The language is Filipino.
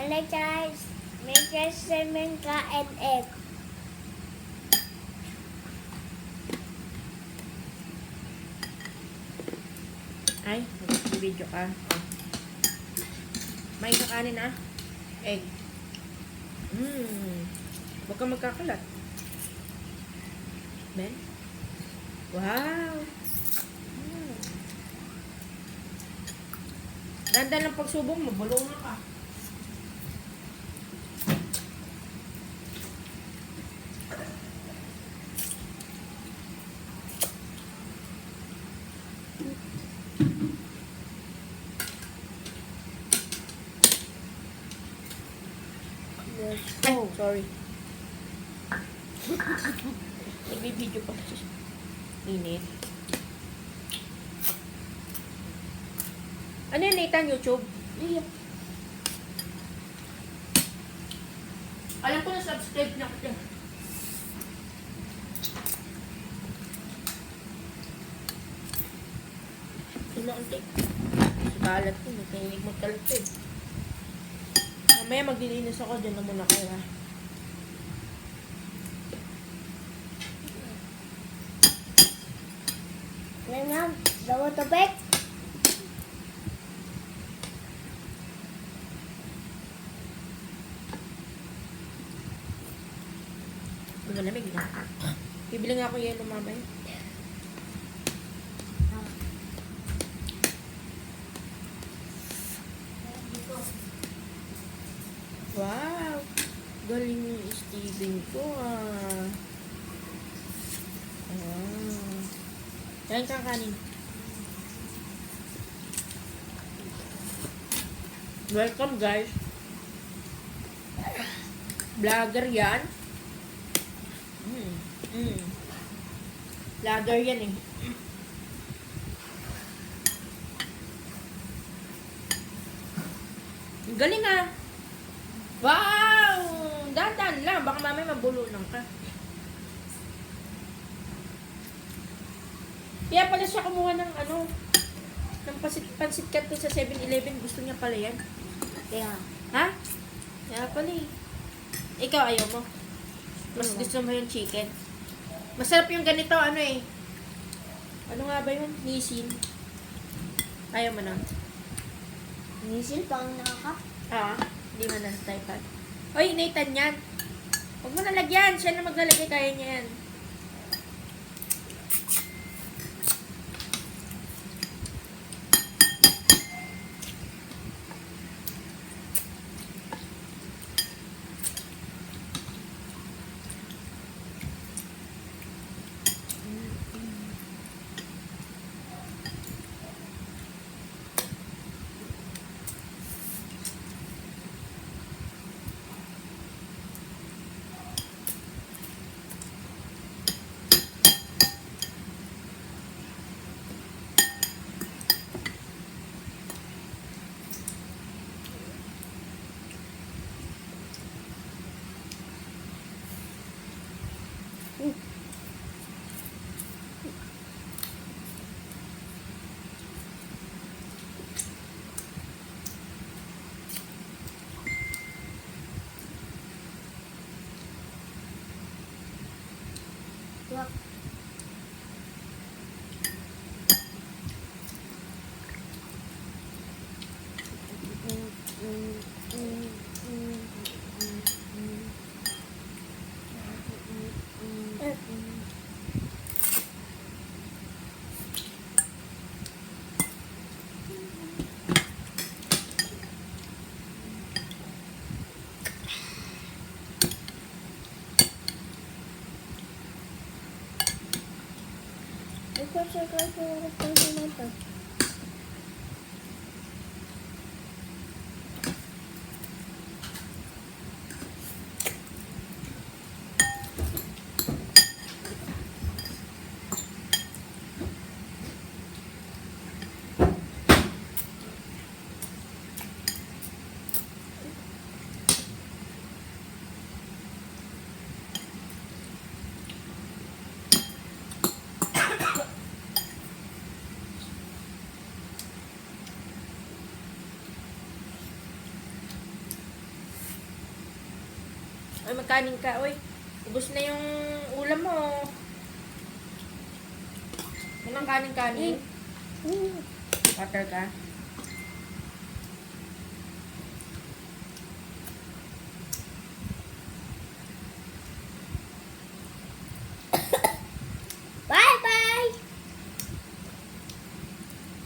like guys, make us semen ka and egg. Ay, mag-video ka. May kakanin ah. Egg. Huwag kang magkakalat. Ben? Wow! Ganda lang pagsubong mo, bulong na ka. Oh, sorry. Nag-video pa. Init. Ano yun, Nathan? YouTube? Iya. Alam ko na subscribe na kita. Sinaunti. Kalat ko. Nagkahilig magkalat eh. Mamaya maglilinis ako. Diyan na muna kayo ha. Ngayon, dawa tubig. Malamig na. Bibili nga ako yelo mamaya. Wow! Galing yung Steven ko ah. Wow. Yan kakanin. Welcome guys. Vlogger yan. Vlogger yan eh. Galing ah. Wow! Dahan-dahan lang. Baka mamaya mabulunan ka. Kaya pala siya kumuha ng ano, ng pansit canton sa 7-Eleven. Gusto niya pala yan. Kaya, Ha? Kaya pala eh. Ikaw ayaw mo? Mas gusto mo yung chicken? Masarap yung ganito, ano eh. Ano nga ba yun? Nisin. Ayaw mo na. nisil pang nakaka. Hindi mo na sa tripod. Oy, Nathan yan. Huwag mo nalagyan. Siya na maglalagay. Kaya niya yan. Wak. Ikaw siya kahit na oras pang sinanta. Ay, magkanin ka. Uy, ubos na yung ulam mo. Unang kanin-kanin. Water ka.